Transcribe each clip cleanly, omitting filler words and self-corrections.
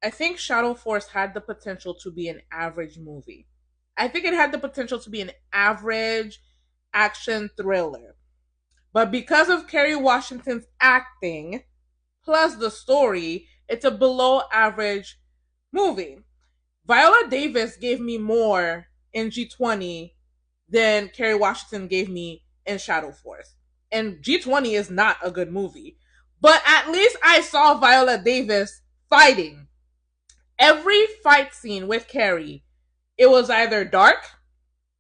I think Shadow Force had the potential to be an average movie. I think it had the potential to be an average action thriller. But because of Kerry Washington's acting plus the story, it's a below average movie. Viola Davis gave me more in G20 than Kerry Washington gave me in Shadow Force. And G20 is not a good movie. But at least I saw Viola Davis fighting. Every fight scene with Kerry, it was either dark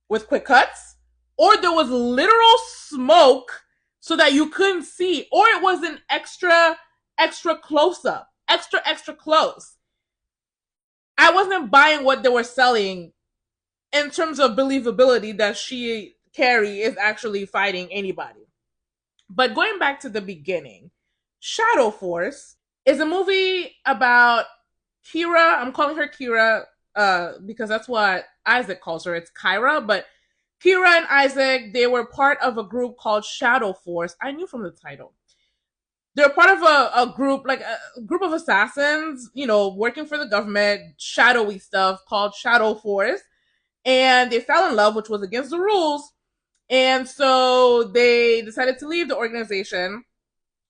with quick cuts, or there was literal smoke so that you couldn't see, or it was an extra close up, extra close. I wasn't buying what they were selling in terms of believability that Kerry is actually fighting anybody. But going back to the beginning, Shadow Force is a movie about Kira. I'm calling her Kira because that's what Isaac calls her. It's Kyra, but Kira and Isaac, they were part of a group called Shadow Force. I knew from the title. They're part of a group, like a group of assassins, working for the government, shadowy stuff called Shadow Force. And they fell in love, which was against the rules. And so they decided to leave the organization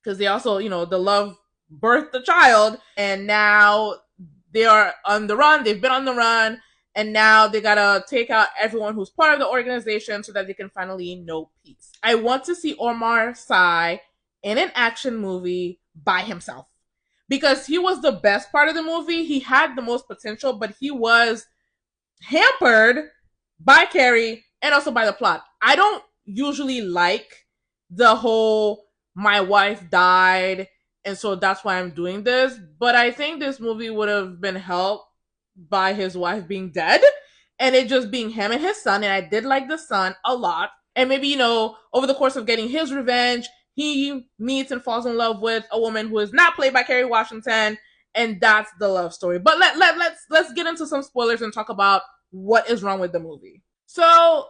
because they also, the love birthed the child. And now they are on the run. They've been on the run. And now they gotta take out everyone who's part of the organization so that they can finally know peace. I want to see Omar Sy in an action movie by himself because he was the best part of the movie. He had the most potential, but he was hampered by Kerry and also by the plot. I don't usually like the whole my wife died and so that's why I'm doing this, but I think this movie would have been helped by his wife being dead and it just being him and his son. And I did like the son a lot. And maybe, over the course of getting his revenge, he meets and falls in love with a woman who is not played by Kerry Washington, and that's the love story. But let's get into some spoilers and talk about what is wrong with the movie. So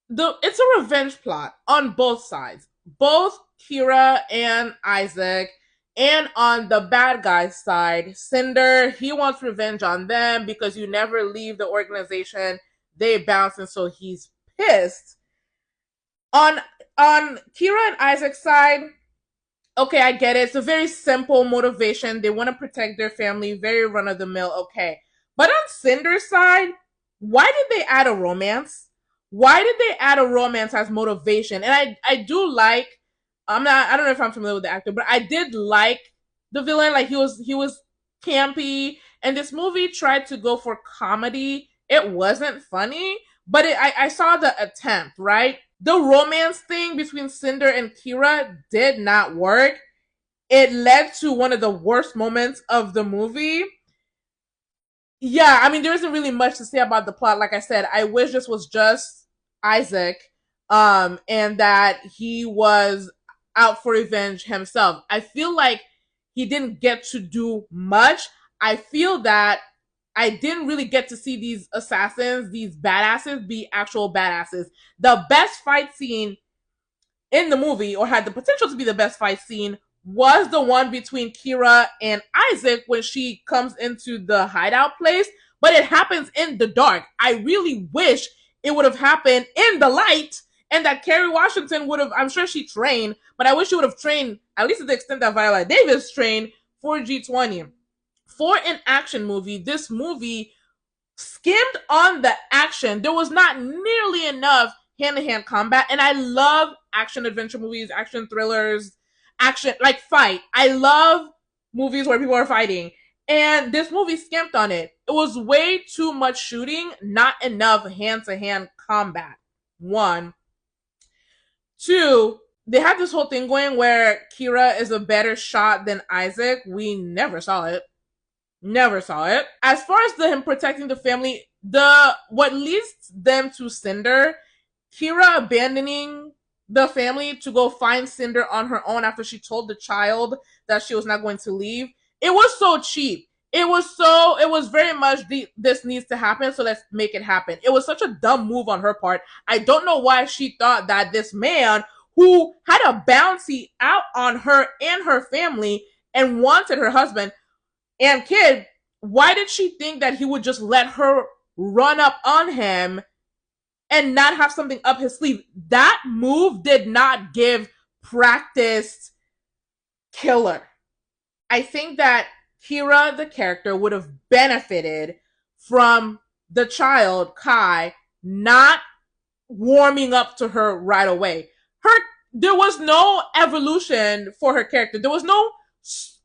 it's a revenge plot on both sides, both Kira and Isaac. And on the bad guy's side, Cinder, he wants revenge on them because you never leave the organization. They bounce, and so he's pissed. On Kira and Isaac's side, okay, I get it. It's a very simple motivation. They want to protect their family, very run of the mill, okay. But on Cinder's side, why did they add a romance? Why did they add a romance as motivation? And I do like, I don't know if I'm familiar with the actor, but I did like the villain. Like he was campy, and this movie tried to go for comedy. It wasn't funny, but I saw the attempt, right? The romance thing between Cinder and Kira did not work. It led to one of the worst moments of the movie. Yeah, I mean, there isn't really much to say about the plot. Like I said, I wish this was just Isaac, and that he was out for revenge himself. I feel like he didn't get to do much. I feel that I didn't really get to see these assassins, these badasses, be actual badasses. The best fight scene in the movie, or had the potential to be the best fight scene, was the one between Kira and Isaac when she comes into the hideout place, but it happens in the dark. I really wish it would have happened in the light and that Kerry Washington would have, I'm sure she trained, but I wish she would have trained, at least to the extent that Viola Davis trained, for G20. For an action movie, this movie skimmed on the action. There was not nearly enough hand-to-hand combat, and I love action adventure movies, action thrillers, action, like fight. I love movies where people are fighting, and this movie skimped on it. It was way too much shooting, not enough hand-to-hand combat. One. Two, they had this whole thing going where Kira is a better shot than Isaac. We never saw it. Never saw it. As far as him protecting the family, what leads them to Cinder, Kira abandoning the family to go find Cinder on her own after she told the child that she was not going to leave. It was so cheap. It was very much this needs to happen, so let's make it happen. It was such a dumb move on her part. I don't know why she thought that this man who had a bounty out on her and her family and wanted her husband and kid why did she think that he would just let her run up on him and not have something up his sleeve? That move did not give practiced killer. I think that Kira, the character, would have benefited from the child, Kai, not warming up to her right away. There was no evolution for her character. There was no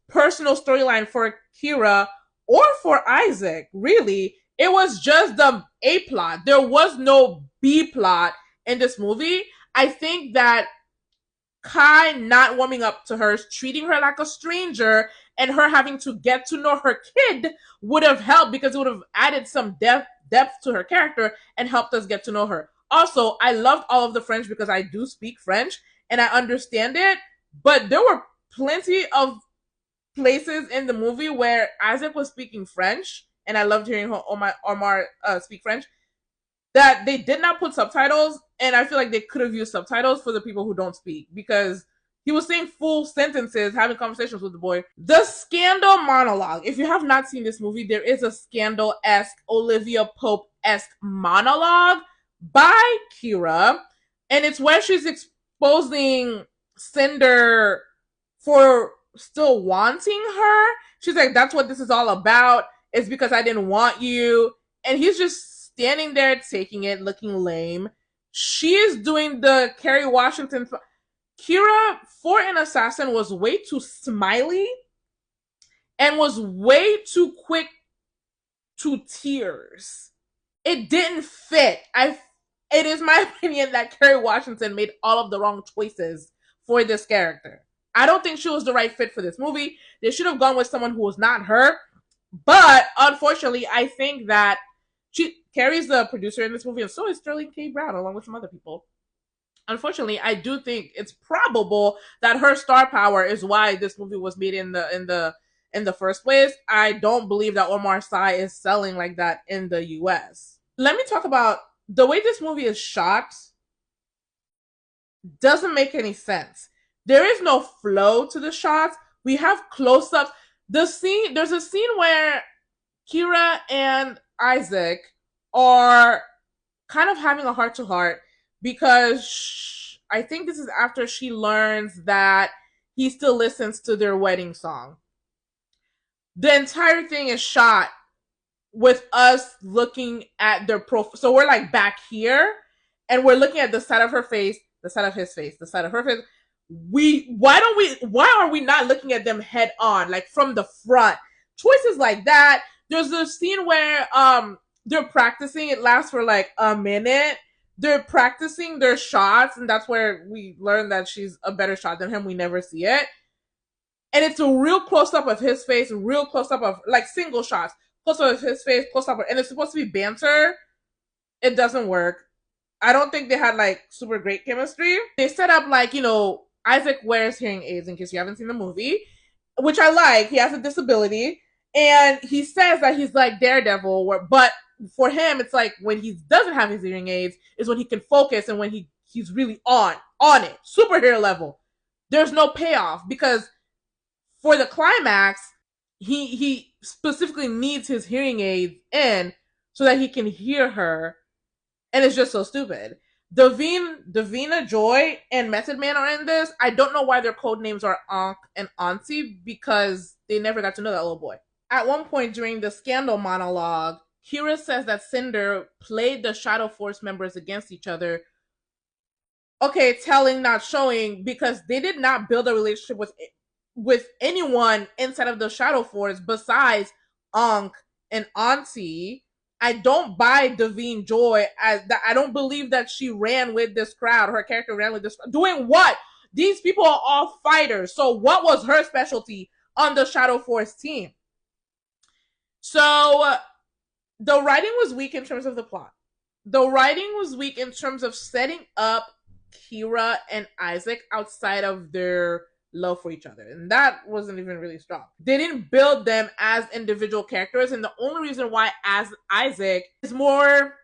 personal storyline for Kira or for Isaac, really. It was just the A plot. There was no B plot in this movie. I think that Kai not warming up to her, treating her like a stranger, and her having to get to know her kid would have helped, because it would have added some depth to her character and helped us get to know her. Also, I loved all of the French because I do speak French and I understand it, but there were plenty of places in the movie where Isaac was speaking French, and I loved hearing Omar speak French, that they did not put subtitles, and I feel like they could have used subtitles for the people who don't speak, because he was saying full sentences, having conversations with the boy. The scandal monologue. If you have not seen this movie, there is a scandal-esque, Olivia Pope-esque monologue by Kira, and it's where she's exposing Cinder for still wanting her. She's like, that's what this is all about. It's because I didn't want you. And he's just standing there taking it, looking lame. She is doing the Kerry Washington. Kira, for an assassin, was way too smiley and was way too quick to tears. It didn't fit. It is my opinion that Kerry Washington made all of the wrong choices for this character. I don't think she was the right fit for this movie. They should have gone with someone who was not her. But unfortunately, I think that Kerry's the producer in this movie, and so is Sterling K. Brown, along with some other people. Unfortunately, I do think it's probable that her star power is why this movie was made in the first place. I don't believe that Omar Sy is selling like that in the US. Let me talk about the way this movie is shot. Doesn't make any sense. There is no flow to the shots. We have close-ups. There's a scene where Kira and Isaac are kind of having a heart-to-heart, because I think this is after she learns that he still listens to their wedding song. The entire thing is shot with us looking at their profile. So we're like back here, and we're looking at the side of her face, the side of his face, the side of her face. Why are we not looking at them head on, like from the front? Choices like that. There's a scene where they're practicing. It lasts for like a minute. They're practicing their shots, and that's where we learn that she's a better shot than him. We never see it. And it's a real close-up of his face, real close-up of, like, single shots. Close-up of his face, close-up, and it's supposed to be banter. It doesn't work. I don't think they had, like, super great chemistry. They set up, like, Isaac wears hearing aids, in case you haven't seen the movie, which I like. He has a disability, and he says that he's like Daredevil, but for him, it's like when he doesn't have his hearing aids is when he can focus, and when he's really on it, superhero level. There's no payoff, because for the climax, he specifically needs his hearing aids in so that he can hear her, and it's just so stupid. Davina Joy and Method Man are in this. I don't know why their code names are Ankh and Auntie, because they never got to know that little boy. At one point during the scandal monologue, Kira says that Cinder played the Shadow Force members against each other. Okay, telling, not showing, because they did not build a relationship with anyone inside of the Shadow Force besides Ankh and Auntie. I don't buy Davine Joy as that. I don't believe that she ran with this crowd. Her character ran with this crowd. Doing what? These people are all fighters. So what was her specialty on the Shadow Force team? So the writing was weak in terms of the plot. The writing was weak in terms of setting up Kira and Isaac outside of their love for each other, and that wasn't even really strong. They didn't build them as individual characters, and the only reason why as Isaac is more,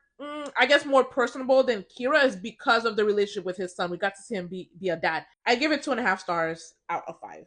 I guess, more personable than Kira is because of the relationship with his son. We got to see him be a dad. I give it 2.5 stars out of 5.